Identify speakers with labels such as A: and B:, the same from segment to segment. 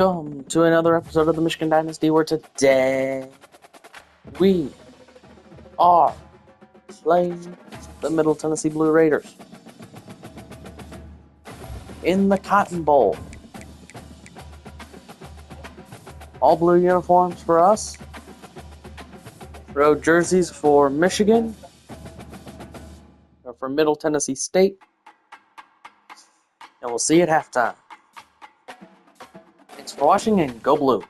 A: Welcome to another episode of the Michigan Dynasty, where today we are playing the Middle Tennessee Blue Raiders in the Cotton Bowl. All blue uniforms for us. Road jerseys for Michigan, or for Middle Tennessee State. And we'll see you at halftime. Thanks for watching, and go blue.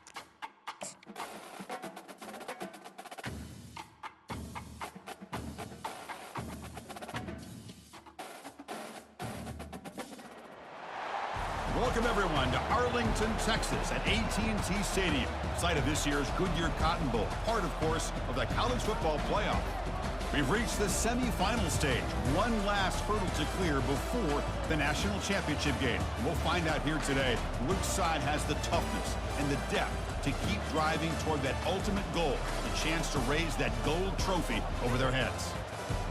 B: Welcome everyone to Arlington, Texas at AT&T Stadium, site of this year's Goodyear Cotton Bowl, part of course of the college football playoff. We've reached the semifinal stage, one last hurdle to clear before the national championship game. And we'll find out here today which side has the toughness and the depth to keep driving toward that ultimate goal, the chance to raise that gold trophy over their heads.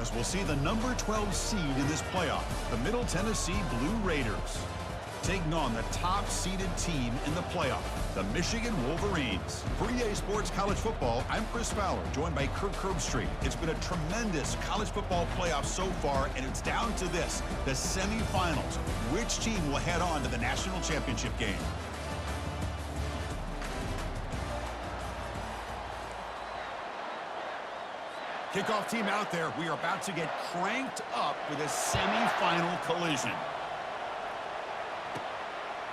B: As we'll see the number 12 seed in this playoff, the Middle Tennessee Blue Raiders, taking on the top-seeded team in the playoff, the Michigan Wolverines. For EA Sports College Football, I'm Chris Fowler, joined by Kirk Herbstreit. It's been a tremendous college football playoff so far, and it's down to this, the semifinals. Which team will head on to the national championship game? Kickoff team out there. We are about to get cranked up with a semifinal collision.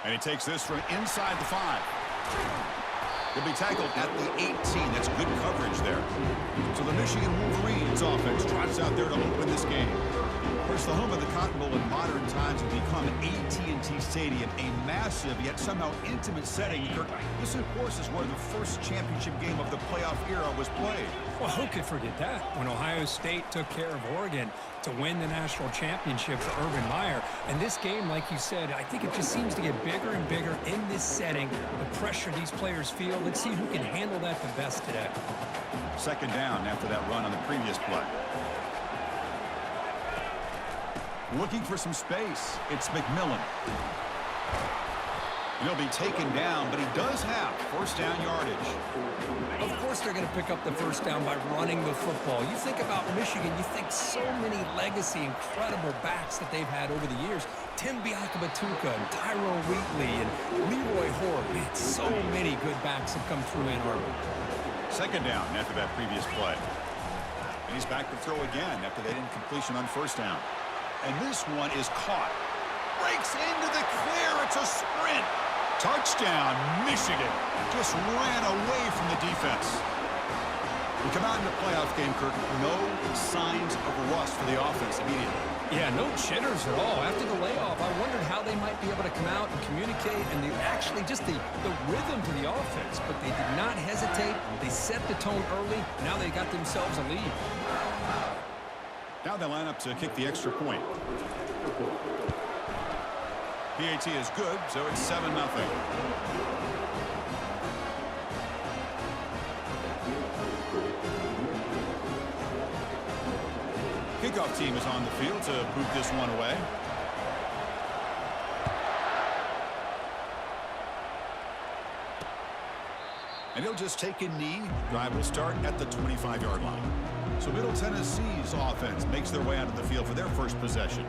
B: And he takes this from inside the 5. He'll be tackled at the 18. That's good coverage there. So the Michigan Wolverines offense trots out there to open this game. Of course, the home of the Cotton Bowl in modern times has become AT&T Stadium, a massive yet somehow intimate setting. This, of course, is where the first championship game of the playoff era was played.
C: Well, who could forget that? When Ohio State took care of Oregon to win the national championship for Urban Meyer. And this game, like you said, I think it just seems to get bigger and bigger in this setting. The pressure these players feel. Let's see who can handle that the best today.
B: Second down after that run on the previous play. Looking for some space. It's McMillan. He'll be taken down, but he does have first down yardage.
C: Of course they're going to pick up the first down by running the football. You think about Michigan, you think so many legacy, incredible backs that they've had over the years. Tim Biakabatuka and Tyrone Wheatley and Leroy Hoare. Man, so many good backs have come through Ann Arbor.
B: Second down after that previous play. And he's back to throw again after that incompletion on first down. And this one is caught. Breaks into the clear. It's a sprint. Touchdown, Michigan. Just ran away from the defense. We come out in the playoff game, Kirk. No signs of rust for the offense immediately.
C: Yeah, no jitters at all. After the layoff, I wondered how they might be able to come out and communicate, and actually just the rhythm to the offense. But they did not hesitate. They set the tone early. Now they got themselves a lead.
B: Now they line up to kick the extra point. PAT is good, so it's 7-0. Kickoff team is on the field to boot this one away. And he'll just take a knee. Drive will start at the 25-yard line. So Middle Tennessee's offense makes their way out of the field for their first possession.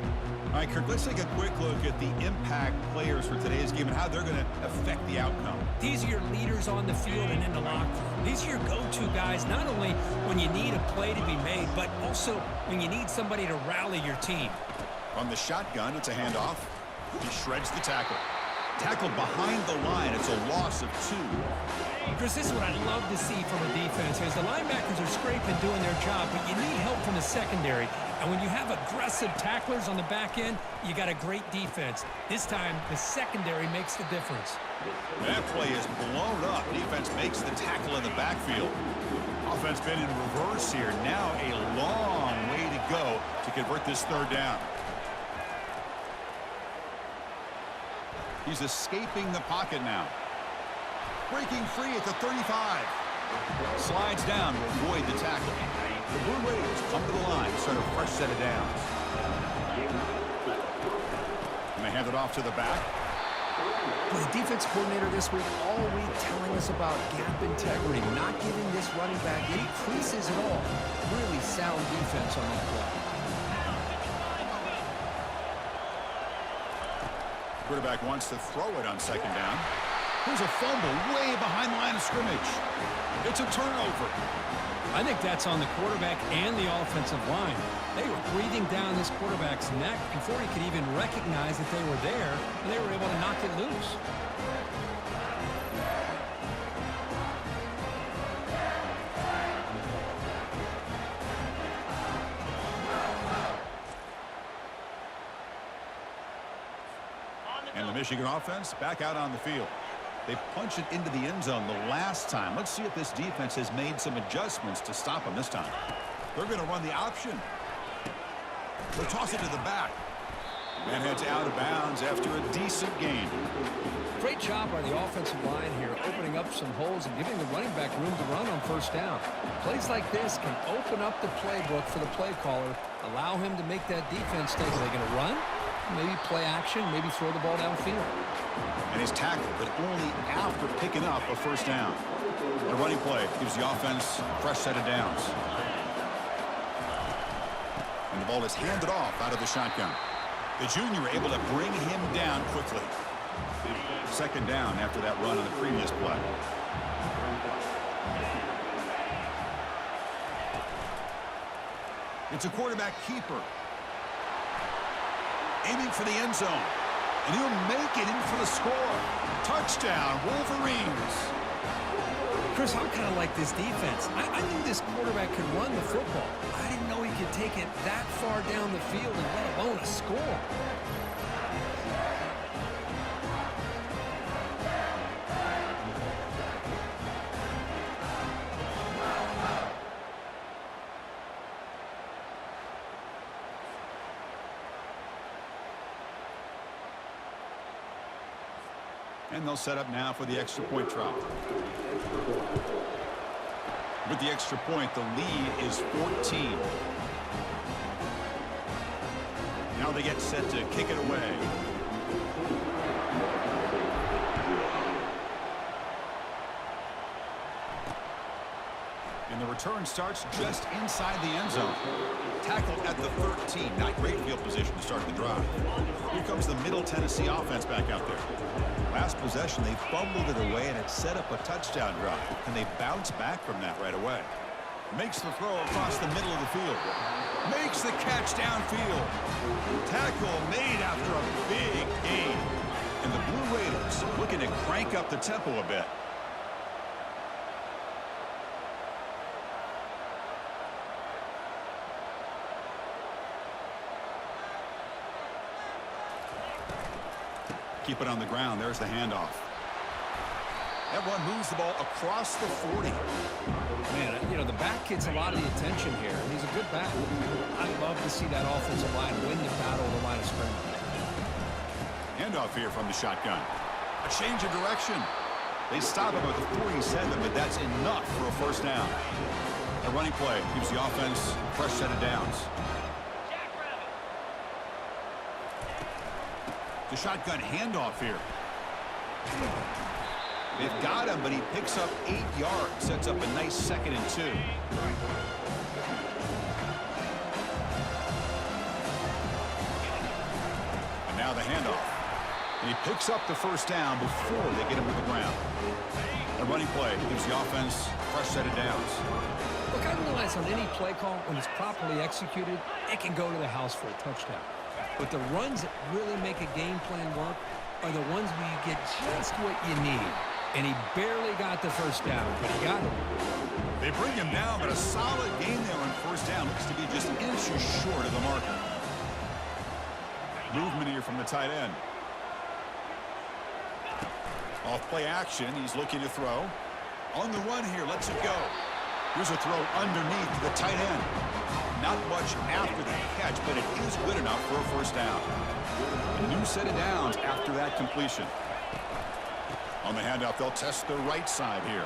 B: All right, Kirk, let's take a quick look at the impact players for today's game and how they're going to affect the outcome.
C: These are your leaders on the field and in the locker room. These are your go-to guys, not only when you need a play to be made, but also when you need somebody to rally your team.
B: From the shotgun, it's a handoff. He shreds the tackle. Tackled behind the line. It's a loss of 2.
C: Chris, this is what I'd love to see from a defense. As the linebackers are scraping, doing their job, but you need help from the secondary. And when you have aggressive tacklers on the back end, you got a great defense. This time, the secondary makes the difference.
B: That play is blown up. Defense makes the tackle in the backfield. Offense been in reverse here. Now a long way to go to convert this third down. He's escaping the pocket now. Breaking free at the 35. Slides down to avoid the tackle. The Blue Raiders come to the line to start a fresh set of downs. And they hand it off to the back.
C: Well, the defense coordinator this week, all week telling us about gap integrity, not giving this running back any creases at all. Really sound defense on that play.
B: Quarterback wants to throw it on second down. There's a fumble way behind the line of scrimmage. It's a turnover.
C: I think that's on the quarterback and the offensive line. They were breathing down this quarterback's neck before he could even recognize that they were there, and they were able to knock it loose.
B: And the Michigan offense back out on the field. They punch it into the end zone the last time. Let's see if this defense has made some adjustments to stop them this time. They're going to run the option. They'll toss it to the back. And heads out of bounds after a decent gain.
C: Great job by the offensive line here, opening up some holes and giving the running back room to run on first down. Plays like this can open up the playbook for the play caller, allow him to make that defense think, are they going to run? Maybe play action, maybe throw the ball downfield.
B: And he's tackled, but only after picking up a first down. The running play gives the offense a fresh set of downs. And the ball is handed off out of the shotgun. The junior able to bring him down quickly. Second down after that run on the previous play. It's a quarterback keeper. Aiming for the end zone. And he'll make it in for the score. Touchdown, Wolverines.
C: Chris, I'm kind of like this defense. I knew this quarterback could run the football. I didn't know he could take it that far down the field and let alone a score.
B: And they'll set up now for the extra point try. With the extra point, the lead is 14. Now they get set to kick it away. And the return starts just inside the end zone. Tackled at the 13. Not great field position to start the drive. Here comes the Middle Tennessee offense back out there. Last possession, they fumbled it away, and it set up a touchdown drive. Can they bounce back from that right away? Makes the throw across the middle of the field. Makes the catch downfield. Tackle made after a big gain. And the Blue Raiders looking to crank up the tempo a bit. Keep it on the ground. There's the handoff. That one moves the ball across the 40.
C: Man, you know, the back gets a lot of the attention here. He's a good back. I'd love to see that offensive line win the battle of the line of scrimmage.
B: Handoff here from the shotgun. A change of direction. They stop him at the 47, but that's enough for a first down. A running play gives the offense a fresh set of downs. The shotgun handoff here. They've got him, but he picks up 8 yards. Sets up a nice 2nd and 2. And now the handoff. And he picks up the first down before they get him to the ground. A running play gives the offense a fresh set of downs.
C: Look, I realize on any play call, when it's properly executed, it can go to the house for a touchdown. But the runs that really make a game plan work are the ones where you get just what you need. And he barely got the first down, but he got it.
B: They bring him down, but a solid gain there on first down. Looks to be just inches short of the marker. Movement here from the tight end. Off play action, he's looking to throw. On the run here, lets it go. Here's a throw underneath to the tight end. Not much after the catch, but it is good enough for a first down. A new set of downs after that completion. On the handoff, they'll test the right side here.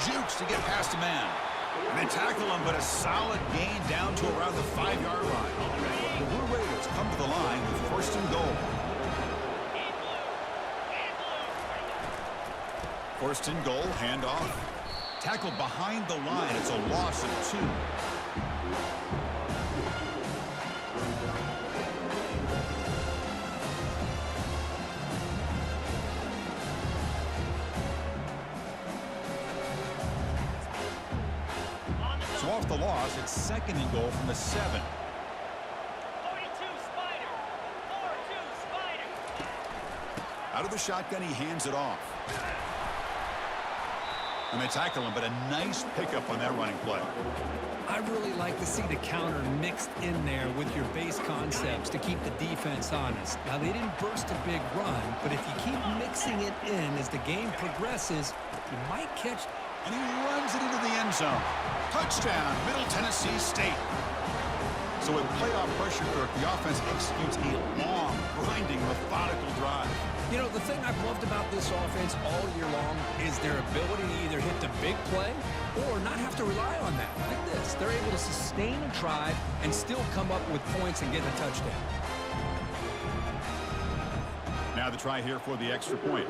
B: Jukes to get past a man. And they tackle him, but a solid gain down to around the 5-yard line. The Blue Raiders come to the line with 1st and goal. First and goal, handoff. Tackled behind the line. It's a loss of 2. So off the loss, it's second and goal from the 7.
D: 42 Spider. 4-2 Spider.
B: Out of the shotgun, he hands it off. And they tackle him, but a nice pickup on that running play.
C: I really like to see the counter mixed in there with your base concepts to keep the defense honest. Now, they didn't burst a big run, but if you keep mixing it in as the game progresses, you might catch.
B: And he runs it into the end zone. Touchdown, Middle Tennessee State. So with playoff pressure, Kirk, the offense executes a long, grinding, methodical drive.
C: You know, the thing I've loved about this offense all year long is their ability to either hit the big play or not have to rely on that. Like this, they're able to sustain a drive and still come up with points and get a touchdown.
B: Now the try here for the extra point.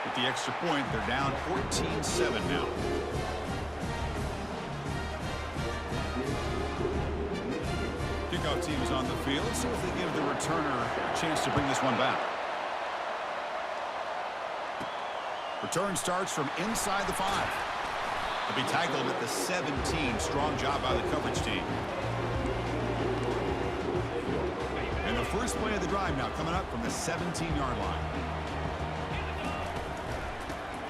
B: With the extra point, they're down 14-7 now. Kickoff team is on the field. See if they give the returner a chance to bring this one back. Return starts from inside the 5. They'll be tackled at the 17. Strong job by the coverage team. And the first play of the drive now coming up from the 17-yard line.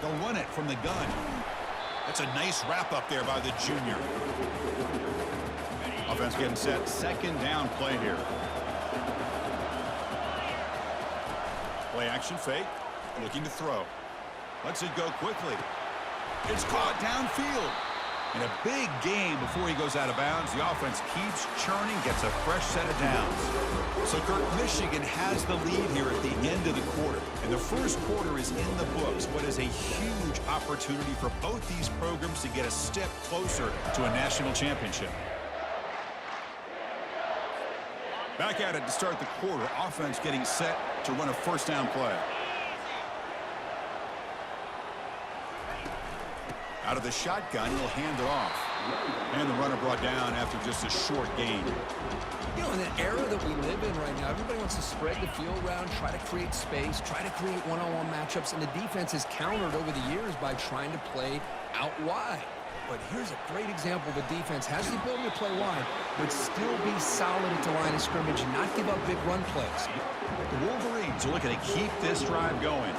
B: They'll run it from the gun. That's a nice wrap up there by the junior. Offense getting set. Second down play here. Play action fake. Looking to throw. Lets it go quickly. It's caught downfield. And a big gain before he goes out of bounds. The offense keeps churning, gets a fresh set of downs. So, Kirk, Michigan has the lead here at the end of the quarter. And the first quarter is in the books. What is a huge opportunity for both these programs to get a step closer to a national championship. Back at it to start the quarter. Offense getting set to run a first down play. Out of the shotgun, he'll hand it off. And the runner brought down after just a short gain.
C: You know, in the era that we live in right now, everybody wants to spread the field around, try to create space, try to create one-on-one matchups, and the defense has countered over the years by trying to play out wide. But here's a great example of a defense has the ability to play wide, but still be solid at the line of scrimmage and not give up big run plays.
B: The Wolverines are looking to keep this drive going.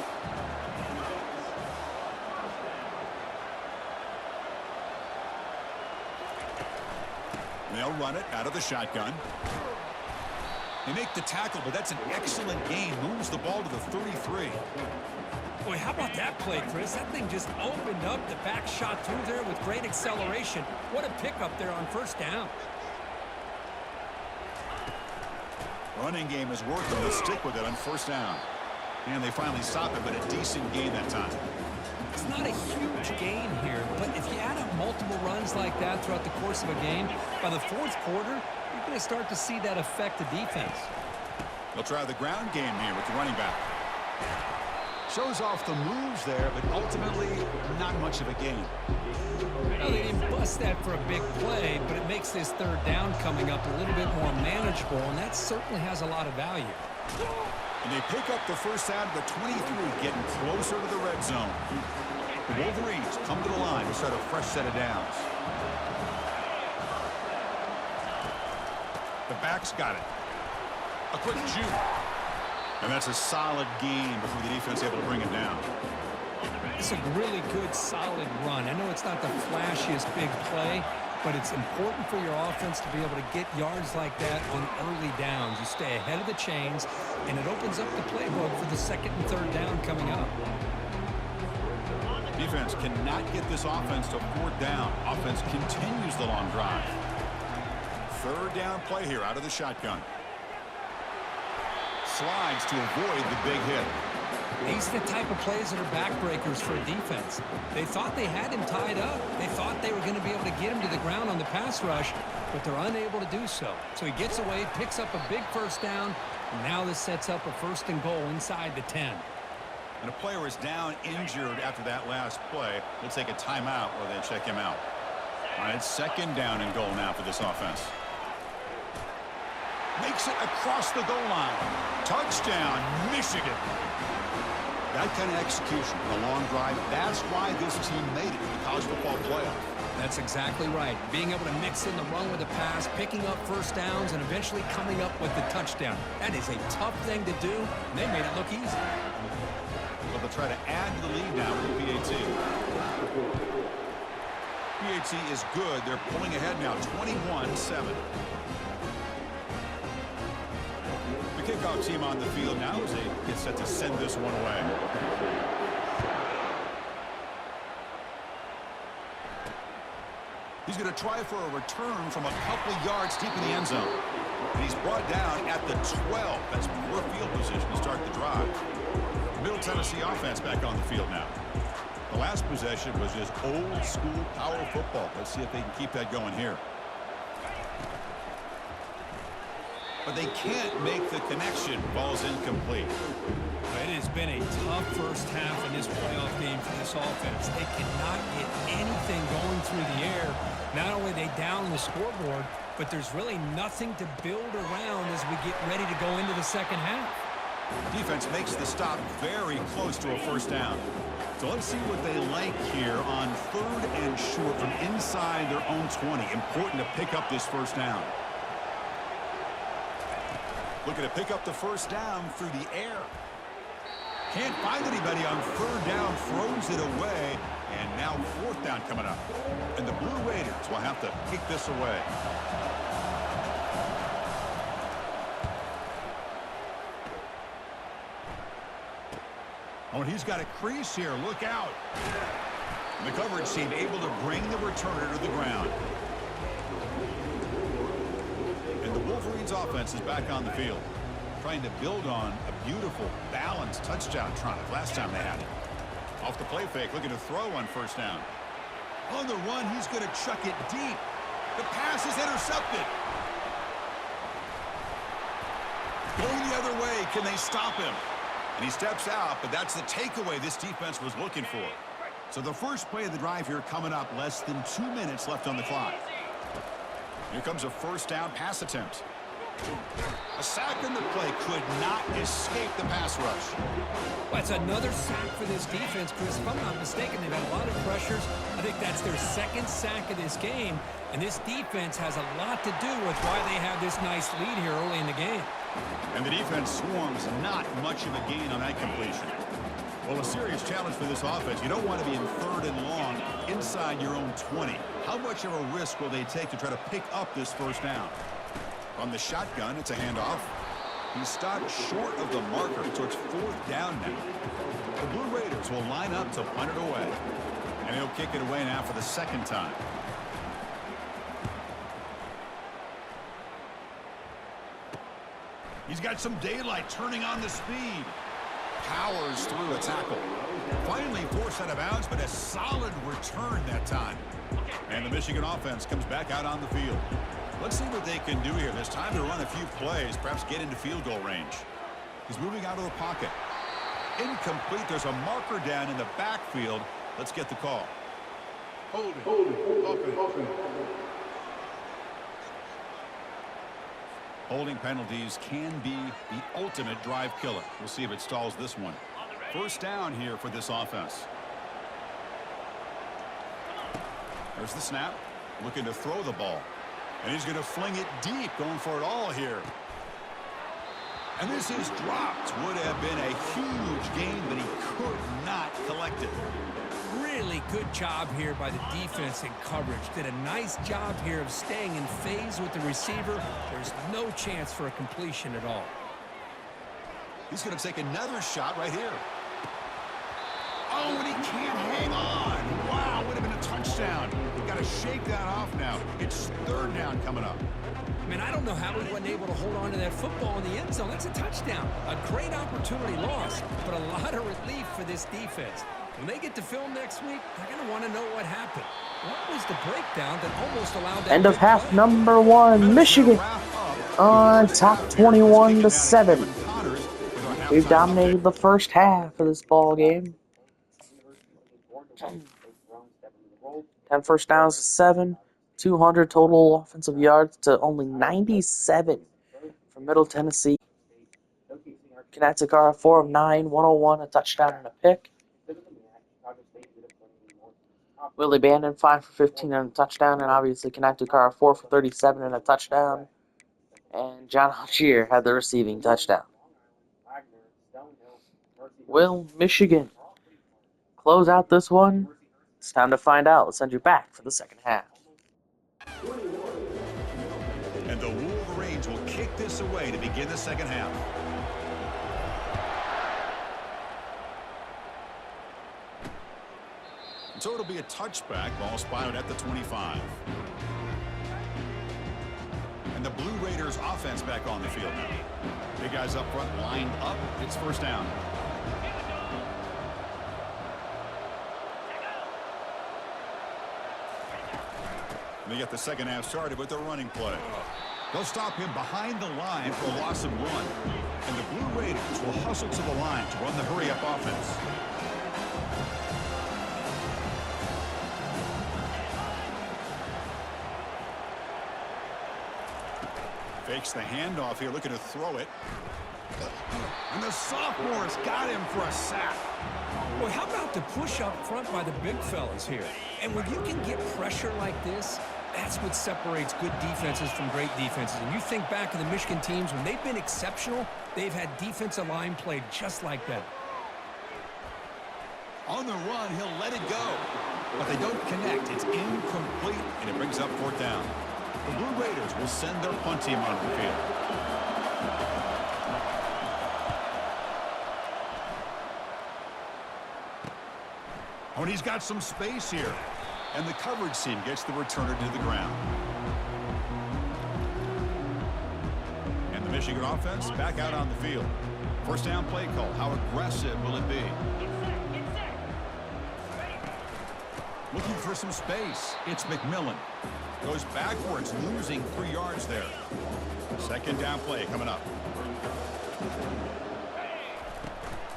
B: They'll run it out of the shotgun. They make the tackle, but that's an excellent gain. Moves the ball to the 33.
C: Boy, how about that play, Chris? That thing just opened up. The back shot through there with great acceleration. What a pickup there on first down.
B: Running game is working. They'll stick with it on first down. And they finally stop it, but a decent gain that time.
C: It's not a huge gain here, but if you add up multiple runs like that throughout the course of a game, by the fourth quarter, you're going to start to see that affect the defense.
B: They'll try the ground game here with the running back. Shows off the moves there, but ultimately not much of a gain.
C: Well, they didn't bust that for a big play, but it makes this third down coming up a little bit more manageable, and that certainly has a lot of value.
B: And they pick up the first out of the 23, getting closer to the red zone. The Wolverines come to the line to start a fresh set of downs. The back's got it. A quick juke. And that's a solid gain before the defense is able to bring it down.
C: It's a really good, solid run. I know it's not the flashiest big play, but it's important for your offense to be able to get yards like that on early downs. You stay ahead of the chains, and it opens up the playbook for the second and third down coming up.
B: Defense cannot get this offense to fourth down. Offense continues the long drive. Third down play here out of the shotgun. Slides to avoid the big hit.
C: These are the type of plays that are backbreakers for a defense. They thought they had him tied up. They thought they were going to be able to get him to the ground on the pass rush, but they're unable to do so. So he gets away, picks up a big first down, and now this sets up a 1st and goal inside the 10.
B: And a player is down injured after that last play. They'll take a timeout or they check him out. All right, 2nd down and goal now for this offense. Makes it across the goal line. Touchdown, Michigan. That kind of execution, the long drive, that's why this team made it to the college football playoff.
C: That's exactly right. Being able to mix in the run with the pass, picking up first downs, and eventually coming up with the touchdown. That is a tough thing to do, and they made it look easy.
B: So they'll try to add to the lead now with the PAT. PAT is good. They're pulling ahead now, 21-7. The kickoff team on the field now as they get set to send this one away. He's going to try for a return from a couple yards deep in the end zone. And he's brought down at the 12. That's poor field position to start the drive. Middle Tennessee offense back on the field now. The last possession was just old school power football. Let's see if they can keep that going here. But they can't make the connection. Ball's incomplete.
C: It has been a tough first half in this playoff game for this offense. They cannot get anything going through the air. Not only are they down the scoreboard, but there's really nothing to build around as we get ready to go into the second half.
B: Defense makes the stop very close to a first down. So let's see what they like here on 3rd and short from inside their own 20. Important to pick up this first down. Looking to pick up the first down through the air. Can't find anybody on 3rd down, throws it away, and now 4th down coming up. And the Blue Raiders will have to kick this away. Oh, and he's got a crease here. Look out. And the coverage team able to bring the returner to the ground. And the Wolverines offense is back on the field, trying to build on a beautiful, balanced touchdown drive last time they had it. Off the play fake, looking to throw on first down. On the run, he's going to chuck it deep. The pass is intercepted. Going the other way, can they stop him? And he steps out, but that's the takeaway this defense was looking for. So the first play of the drive here coming up, less than 2 minutes left on the clock. Here comes a first down pass attempt. A sack in the play could not escape the pass rush.
C: That's another sack for this defense, Chris. If I'm not mistaken, they've had a lot of pressures. I think that's their 2nd sack of this game. And this defense has a lot to do with why they have this nice lead here early in the game.
B: And the defense swarms not much of a gain on that completion. Well, a serious challenge for this offense. You don't want to be in 3rd and long inside your own 20. How much of a risk will they take to try to pick up this first down? From the shotgun, it's a handoff. He stopped short of the marker, so it's 4th down now. The Blue Raiders will line up to punt it away. And he'll kick it away now for the 2nd time. He's got some daylight, turning on the speed. Powers through a tackle. Finally forced out of bounds, but a solid return that time. And the Michigan offense comes back out on the field. Let's see what they can do here. There's time to run a few plays, perhaps get into field goal range. He's moving out of the pocket. Incomplete. There's a marker down in the backfield. Let's get the call.
E: Hold it. Open.
B: Holding penalties can be the ultimate drive killer. We'll see if it stalls this one. First down here for this offense. There's the snap. Looking to throw the ball. And he's going to fling it deep, going for it all here. And this is dropped. Would have been a huge gain, but he could not collect it.
C: Really good job here by the defense in coverage. Did a nice job here of staying in phase with the receiver. There's no chance for a completion at all.
B: He's going to take another shot right here. Oh, and he can't hang on. Wow, would have been a touchdown. touchdown. Got to shake that off now. It's third down coming up.
C: I mean, I don't know how he wasn't able to hold on to that football in the end zone. That's a touchdown. A great opportunity lost, but a lot of relief for this defense. When they get to film next week, they're going to want to know what happened. What was the breakdown that almost allowed that?
A: End of half number 1. Michigan on top 21-7. We've dominated the first half of this ball game. 10 first downs to 7. 200 total offensive yards to only 97 from Middle Tennessee. Connecticut 4 of 9, 101, a touchdown and a pick. Willie Bandon 5 for 15 and a touchdown, and obviously Connecticut 4 for 37 and a touchdown. And John Algier had the receiving touchdown. Will Michigan close out this one? It's time to find out. Let's send you back for the second half.
B: And the Wolverines will kick this away to begin the second half. So it'll be a touchback. Ball spotted at the 25. And the Blue Raiders offense back on the field now. Big guys up front lined up. It's first down. They get the second half started with their running play. They'll stop him behind the line for a loss of 1. And the Blue Raiders will hustle to the line to run the hurry-up offense. Fakes the handoff here, looking to throw it. And the sophomore's got him for a sack.
C: Boy, how about the push up front by the big fellas here? And when you can get pressure like this, that's what separates good defenses from great defenses. And you think back to the Michigan teams, when they've been exceptional, they've had defensive line played just like that.
B: On the run, he'll let it go. But they don't connect. It's incomplete, and it brings up fourth down. The Blue Raiders will send their punt team onto the field. Oh, and he's got some space here. And the coverage team gets the returner to the ground. And the Michigan offense back out on the field. First down play call. How aggressive will it be? Looking for some space. It's McMillan. Goes backwards, losing 3 yards there. Second down play coming up.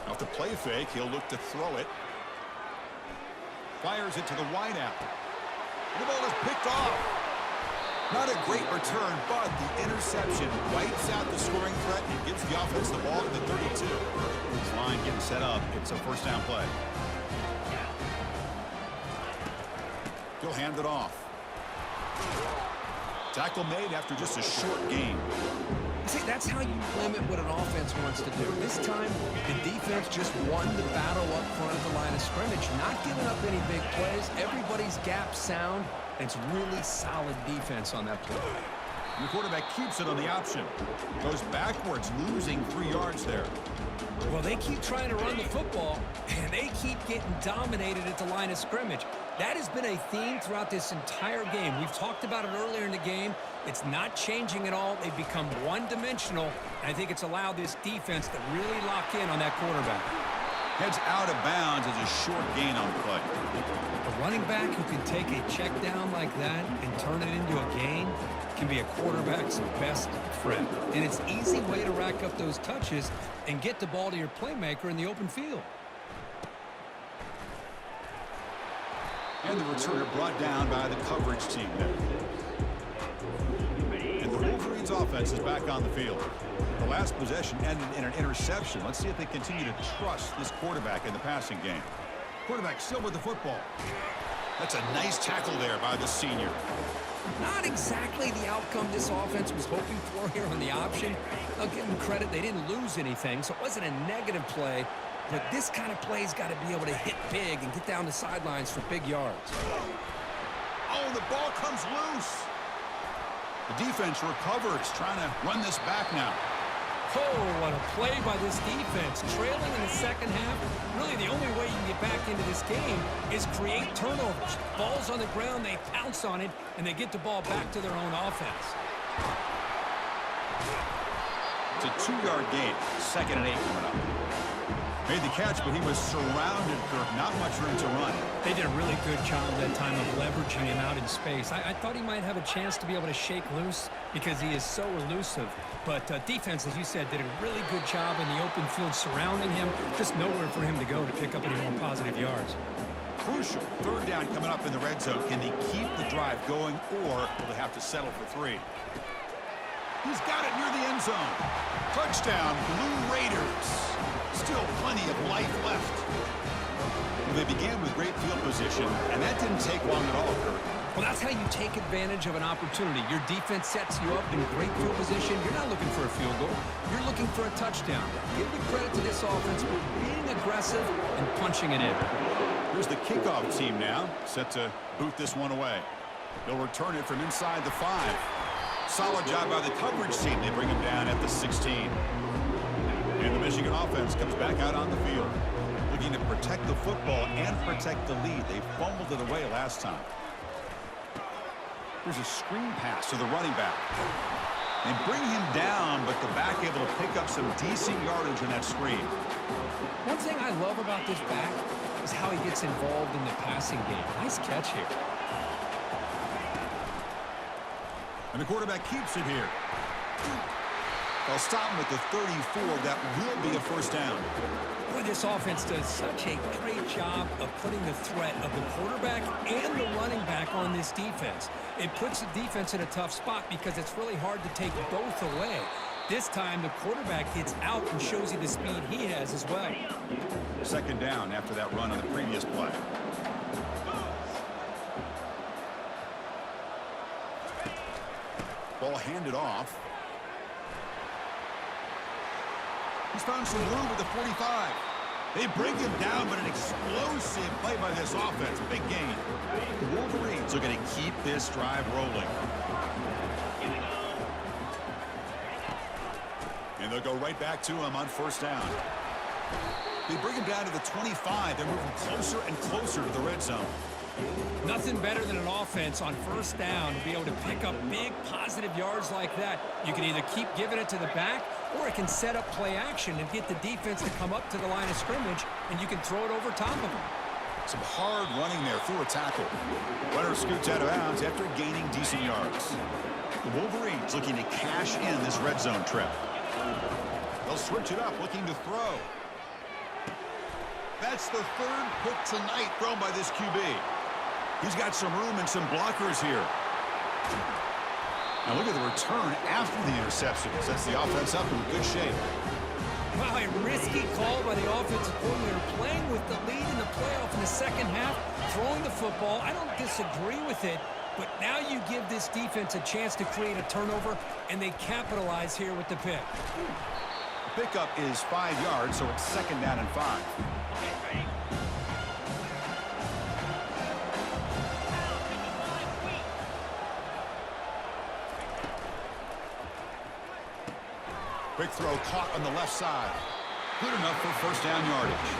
B: Off the play fake, he'll look to throw it. Fires it to the wideout. The ball is picked off. Not a great return, but the interception wipes out the scoring threat and gives the offense the ball at the 32. This line getting set up. It's a first down play. He'll hand it off. Tackle made after just a short gain.
C: See, that's how you limit what an offense wants to do. This time, the defense just won the battle up front at the line of scrimmage, not giving up any big plays. Everybody's gap sound. It's really solid defense on that play.
B: The quarterback keeps it on the option. Goes backwards, losing 3 yards there.
C: Well, they keep trying to run the football, and they keep getting dominated at the line of scrimmage. That has been a theme throughout this entire game. We've talked about it earlier in the game. It's not changing at all. They've become one-dimensional, and I think it's allowed this defense to really lock in on that quarterback.
B: Heads out of bounds as a short gain on the play.
C: A running back who can take a check down like that and turn it into a gain can be a quarterback's best friend. And it's an easy way to rack up those touches and get the ball to your playmaker in the open field.
B: And the returner brought down by the coverage team there. And the Wolverines offense is back on the field. The last possession ended in an interception. Let's see if they continue to trust this quarterback in the passing game. Quarterback still with the football. That's a nice tackle there by the senior.
C: Not exactly the outcome this offense was hoping for here on the option. I'll give them credit. They didn't lose anything, so it wasn't a negative play. But this kind of play's got to be able to hit big and get down the sidelines for big yards.
B: Oh, the ball comes loose. The defense recovers, trying to run this back now.
C: Oh, what a play by this defense. Trailing in the second half, really the only way you can get back into this game is create turnovers. Ball's on the ground, they pounce on it, and they get the ball back to their own offense.
B: It's a 2-yard gain. 2nd and 8 coming up. Made the catch, but he was surrounded, Kirk. Not much room to run.
C: They did a really good job that time of leveraging him out in space. I thought he might have a chance to be able to shake loose because he is so elusive. But defense, as you said, did a really good job in the open field surrounding him. Just nowhere for him to go to pick up any more positive yards.
B: Crucial 3rd down coming up in the red zone. Can they keep the drive going, or will they have to settle for 3? He's got it near the end zone. Touchdown, Blue Raiders. Still plenty of life left. Well, they began with great field position, and that didn't take long at all, Kurt.
C: Well, that's how you take advantage of an opportunity. Your defense sets you up in great field position. You're not looking for a field goal. You're looking for a touchdown. Give the credit to this offense for being aggressive and punching it in.
B: Here's the kickoff team now, set to boot this one away. They'll return it from inside the 5. Solid job by the coverage team. They bring him down at the 16. And the Michigan offense comes back out on the field, looking to protect the football and protect the lead. They fumbled it away last time. Here's a screen pass to the running back. They bring him down, but the back able to pick up some decent yardage in that screen.
C: One thing I love about this back is how he gets involved in the passing game. Nice catch here.
B: And the quarterback keeps it here. They'll stop him at the 34. That will be a 1st down.
C: Boy, this offense does such a great job of putting the threat of the quarterback and the running back on this defense. It puts the defense in a tough spot because it's really hard to take both away. This time, the quarterback gets out and shows you the speed he has as well.
B: 2nd down after that run on the previous play. Ball handed off. He's found some room at the 45. They bring him down, but an explosive play by this offense. Big gain. The Wolverines are going to keep this drive rolling. And they'll go right back to him on 1st down. They bring him down to the 25. They're moving closer and closer to the red zone.
C: Nothing better than an offense on 1st down to be able to pick up big positive yards like that. You can either keep giving it to the back, or it can set up play action and get the defense to come up to the line of scrimmage, and you can throw it over top of them.
B: Some hard running there through a tackle. Runner scoots out of bounds after gaining decent yards. The Wolverines looking to cash in this red zone trip. They'll switch it up, looking to throw. That's the 3rd pick tonight thrown by this QB. He's got some room and some blockers here. Now look at the return after the interception. Sets the offense up in good shape.
C: Wow, a risky call by the offensive coordinator, playing with the lead in the playoff in the second half, throwing the football. I don't disagree with it, but now you give this defense a chance to create a turnover, and they capitalize here with the pick.
B: The pickup is 5 yards, so it's 2nd down and 5. Quick throw caught on the left side. Good enough for 1st down yardage.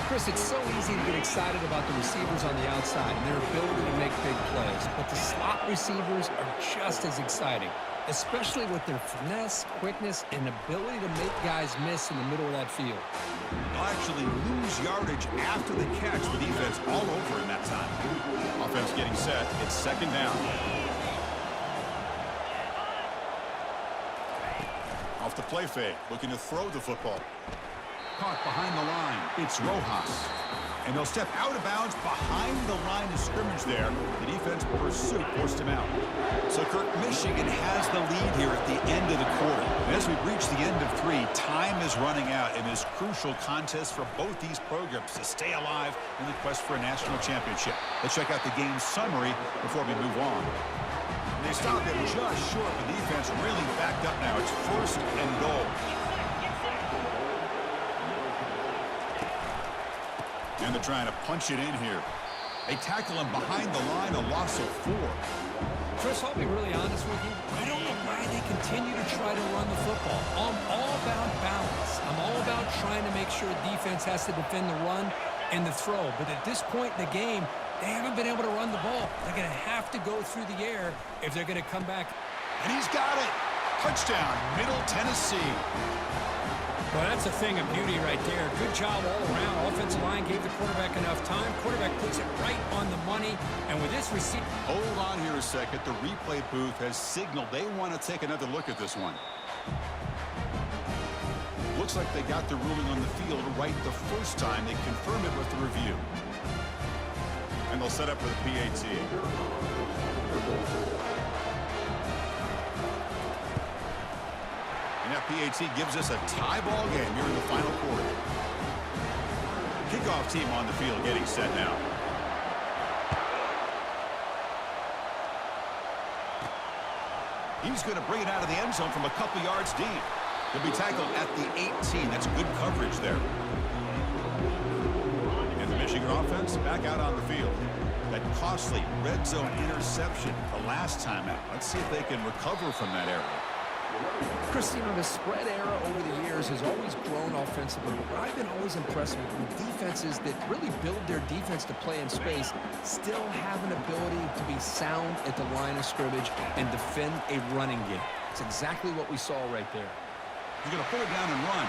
C: Chris, it's so easy to get excited about the receivers on the outside and their ability to make big plays, but the slot receivers are just as exciting, especially with their finesse, quickness, and ability to make guys miss in the middle of that field.
B: They'll actually lose yardage after the catch. The defense all over in that time. Offense getting set. It's 2nd down. Off the play fake, looking to throw the football. Caught behind the line. It's Rojas. And they'll step out of bounds behind the line of scrimmage there. The defense pursuit forced him out. So, Kirk, Michigan has the lead here at the end of the quarter. And as we reach the end of 3, time is running out in this crucial contest for both these programs to stay alive in the quest for a national championship. Let's check out the game summary before we move on. And they stopped it just short. The defense really backed up now. It's 1st and goal. And they're trying to punch it in here. They tackle him behind the line, a loss of 4.
C: Chris, I'll be really honest with you. I don't know why they continue to try to run the football. make sure defense has to defend the run and the throw. But at this point in the game, they haven't been able to run the ball. They're going to have to go through the air if they're going to come back.
B: And he's got it. Touchdown, Middle Tennessee.
C: Well, that's a thing of beauty right there. Good job all around. Offensive line gave the quarterback enough time. Quarterback puts it right on the money. And with this receiver...
B: Hold on here a second. The replay booth has signaled they want to take another look at this one. Looks like they got the ruling on the field right the first time. They confirmed it with the review. And they'll set up for the PAT. And that PAT gives us a tie ball game here in the final quarter. Kickoff team on the field getting set now. He's going to bring it out of the end zone from a couple yards deep. He'll be tackled at the 18. That's good coverage there. And the Michigan offense back out on the field. That costly red zone interception the last time out. Let's see if they can recover from that error.
C: Chris, you know, the spread era over the years has always grown offensively. But I've been always impressed with defenses that really build their defense to play in space, still have an ability to be sound at the line of scrimmage and defend a running game. It's exactly what we saw right there.
B: He's going to pull it down and run.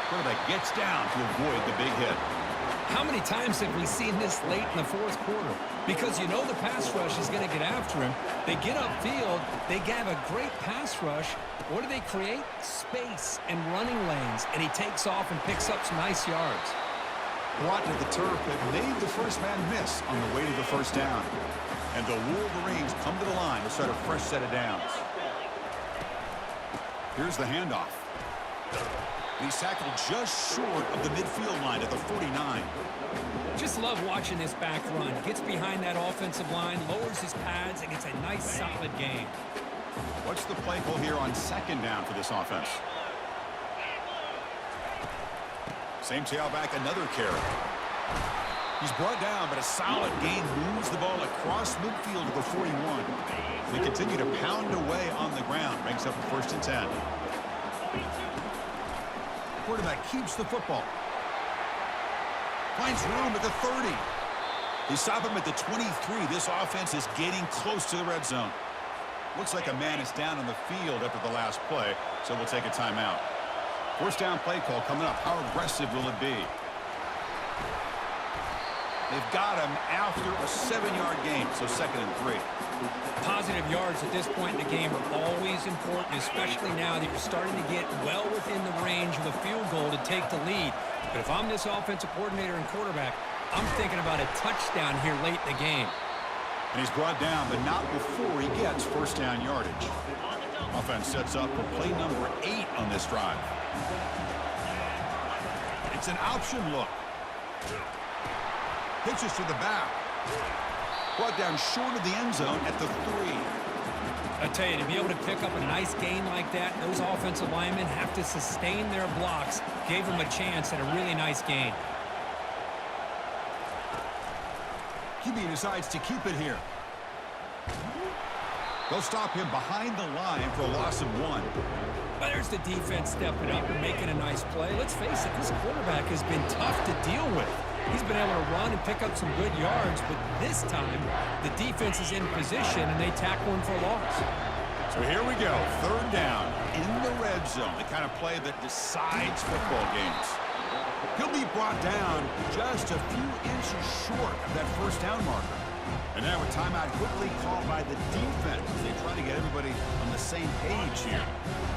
B: Quarterback gets down to avoid the big hit.
C: How many times have we seen this late in the fourth quarter? Because you know the pass rush is going to get after him. They get upfield. They have a great pass rush. What do they create? Space and running lanes. And he takes off and picks up some nice yards.
B: Brought to the turf but made the first man miss on the way to the first down. And the Wolverines come to the line to start a fresh set of downs. Here's the handoff. And he's tackled just short of the midfield line at the 49.
C: Just love watching this back run. Gets behind that offensive line, lowers his pads, and gets a nice, solid gain.
B: What's the play call here on second down for this offense? Same tailback, another carry. He's brought down, but a solid gain moves the ball across midfield to the 41. They continue to pound away on the ground. Brings up the 1st and 10. Quarterback keeps the football. Finds room at the 30. They stop him at the 23. This offense is getting close to the red zone. Looks like a man is down on the field after the last play, so we'll take a timeout. First down play call coming up. How aggressive will it be? They've got him after a 7-yard gain, so 2nd and 3.
C: Positive yards at this point in the game are always important, especially now that you're starting to get well within the range of the field goal to take the lead. But if I'm this offensive coordinator and quarterback, I'm thinking about a touchdown here late in the game.
B: And he's brought down, but not before he gets first down yardage. Offense sets up for play number 8 on this drive. It's an option look. Pitches to the back. Brought down short of the end zone at the 3.
C: I tell you, to be able to pick up a nice gain like that, those offensive linemen have to sustain their blocks. Gave them a chance at a really nice gain.
B: QB decides to keep it here. They'll stop him behind the line for a loss of 1.
C: Well, there's the defense stepping up and making a nice play. Let's face it, this quarterback has been tough to deal with. He's been able to run and pick up some good yards, but this time the defense is in position and they tackle him for a loss.
B: So here we go, 3rd down in the red zone, the kind of play that decides football games. He'll be brought down just a few inches short of that first down marker. And now a timeout quickly called by the defense as they try to get everybody on the same page here.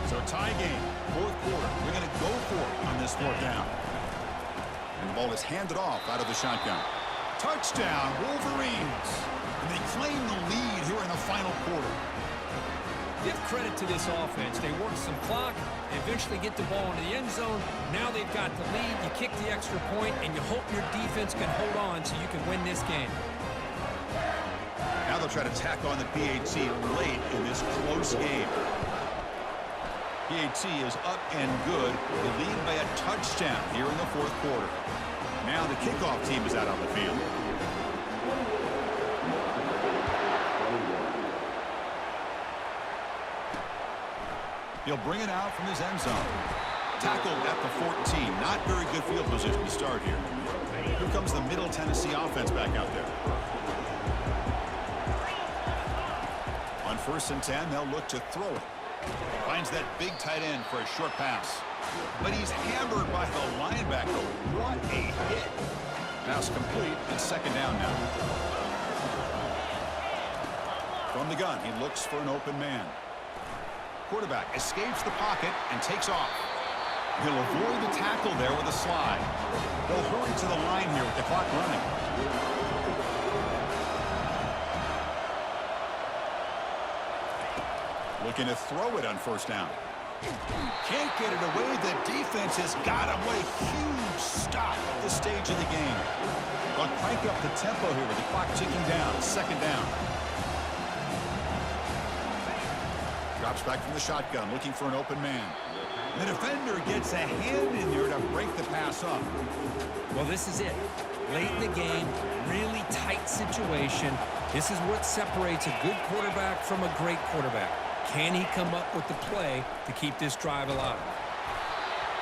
B: So tie game, 4th quarter. We're going to go for it on this 4th down. And the ball is handed off out of the shotgun. Touchdown, Wolverines. And they claim the lead here in the final quarter.
C: Give credit to this offense. They work some clock. They eventually get the ball into the end zone. Now they've got the lead. You kick the extra point, and you hope your defense can hold on so you can win this game.
B: Now they'll try to tack on the PAT late in this close game. PAT is up and good. They lead by a touchdown here in the 4th quarter. Now the kickoff team is out on the field. He'll bring it out from his end zone. Tackled at the 14. Not very good field position to start here. Here comes the Middle Tennessee offense back out there. On 1st and 10, they'll look to throw it. Finds that big tight end for a short pass. But he's hammered by the linebacker. What a hit. Pass complete, and 2nd down now. From the gun, he looks for an open man. Quarterback escapes the pocket and takes off. He'll avoid the tackle there with a slide. They'll hurry to the line here with the clock running. Looking to throw it on 1st down. Can't get it away. The defense has got him. What a huge stop at this stage of the game. They'll crank up the tempo here with the clock ticking down. 2nd down. Drops back from the shotgun, looking for an open man. The defender gets a hand in there to break the pass up.
C: Well, this is it. Late in the game, really tight situation. This is what separates a good quarterback from a great quarterback. Can he come up with the play to keep this drive alive?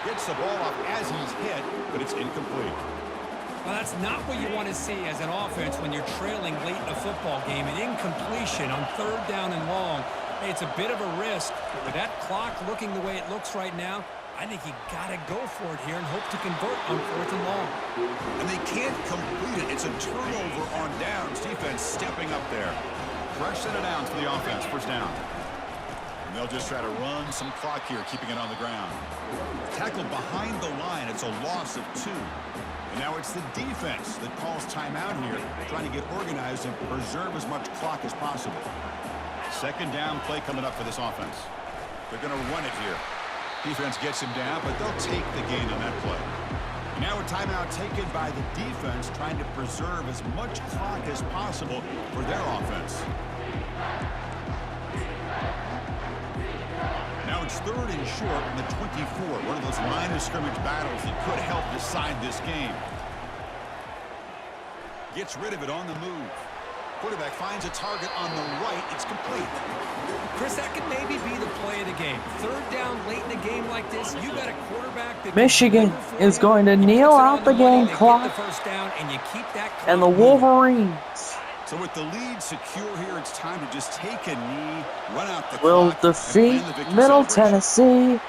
B: Gets the ball off as he's hit, but it's incomplete.
C: Well, that's not what you want to see as an offense when you're trailing late in a football game. An incompletion on 3rd down and long. Hey, it's a bit of a risk. With that clock looking the way it looks right now, I think you got to go for it here and hope to convert on 4th and long.
B: And they can't complete it. It's a turnover on downs. Defense stepping up there. Fresh set of downs for the offense. 1st down. And they'll just try to run some clock here, keeping it on the ground. Tackled behind the line. It's a loss of 2. And now it's the defense that calls timeout here, trying to get organized and preserve as much clock as possible. 2nd down play coming up for this offense. They're going to run it here. Defense gets him down, but they'll take the gain on that play. Now a timeout taken by the defense, trying to preserve as much clock as possible for their offense. Now it's 3rd and short on the 24. One of those line of scrimmage battles that could help decide this game. Gets rid of it on the move. Quarterback finds a target on the right. It's complete.
C: Chris, that could maybe be the play of the game. 3rd down late in the game like this, you got a quarterback that
A: Michigan is going to kneel out the game clock, and the Wolverines
B: So with the lead secure here, it's time to just take a knee, run out the
A: will
B: clock,
A: defeat
B: and plan the victory
A: Middle
B: celebration.
A: Tennessee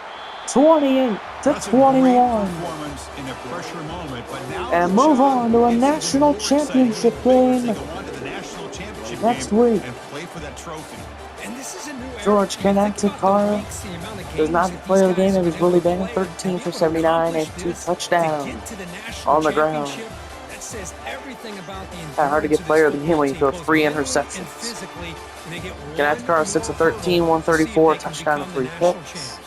A: 28 to
B: That's a great
A: 21
B: performance in a pressure moment, but now
A: and
B: the
A: move
B: job
A: on to a
B: is
A: national
B: more exciting.
A: championship
B: They
A: game
B: go on to the national championship
A: next
B: game
A: week.
B: and play for that trophy.
C: And this is a new era.
A: George
C: Think about the
A: Canatakara
C: weeks, the amount of
A: does not
C: games that
A: play the
C: these
A: game.
C: guys
A: It was
C: have been
A: Willie
C: able to
A: Bannon,
C: play,
A: 13
C: and
A: for
C: to
A: 79 and
C: accomplish
A: 2
C: this, to
A: touchdowns
C: get to the national
A: on the ground.
C: championship, that says everything about the
A: Kinda hard to get
C: endurance
A: player
C: of
A: of
C: this
A: the game when you
C: football
A: throw
C: team,
A: 3
C: both mentally
A: interceptions.
C: and physically, and they get one
A: Canatakara 6 of 13, 134, touchdown and 3 picks.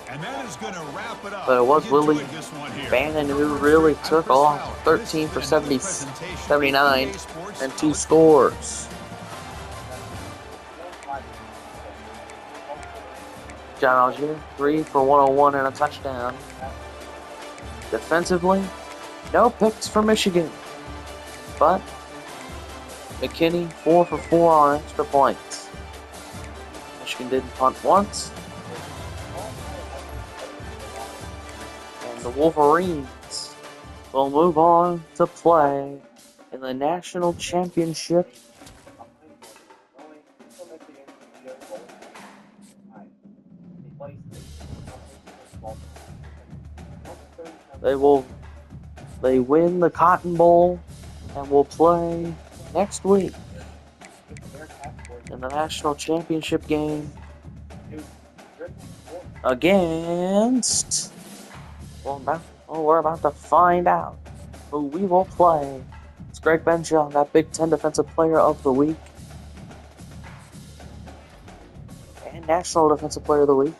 B: And that is going to wrap it up.
A: But it was
B: We enjoyed
A: Willie
B: this one here.
A: Bannon who really took off, 13 for 79 and 2 scores. John Algier, 3 for 101 and a touchdown. Defensively, no picks for Michigan, but McKinney 4 for 4 on extra points. Michigan didn't punt once. And the Wolverines will move on to play in the national championship. They win the Cotton Bowl and will play next week in the national championship game against, we're about to find out who we will play. It's Greg Benjamin, that Big Ten Defensive Player of the Week and National Defensive Player of the Week.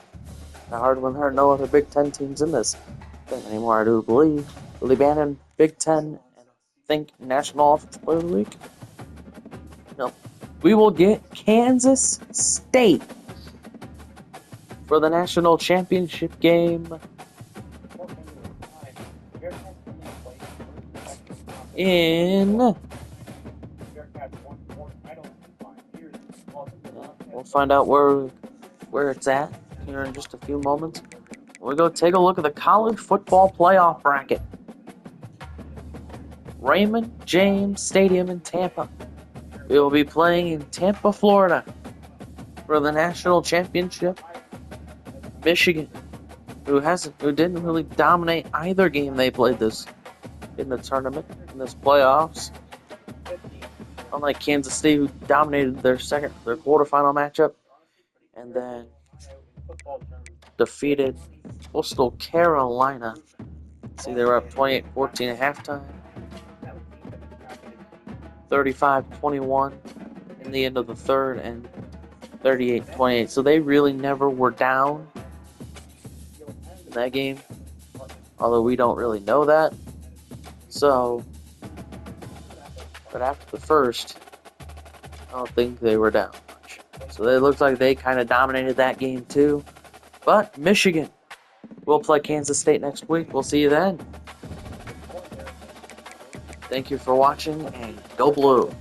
A: Not hard when there are no other Big Ten teams in this thing anymore, I do believe. Willie Bannon, Big Ten, and I think National Offensive Player of the Week. No. We will get Kansas State for the national championship game in... We'll find out where it's at here in just a few moments. we'll go take a look at the college football playoff bracket. Raymond James Stadium in Tampa. We will be playing in Tampa, Florida for the national championship. Michigan, who didn't really dominate either game they played this in the tournament, in this playoffs. Unlike Kansas State, who dominated their quarterfinal matchup, and then defeated Coastal Carolina. See, they were up 28-14 at halftime, 35-21 in the end of the third, and 38-28. So they really never were down in that game, although we don't really know that. So, but after the first, I don't think they were down much. So it looks like they kind of dominated that game too. But Michigan will play Kansas State next week. We'll see you then. Thank you for watching, and go Blue.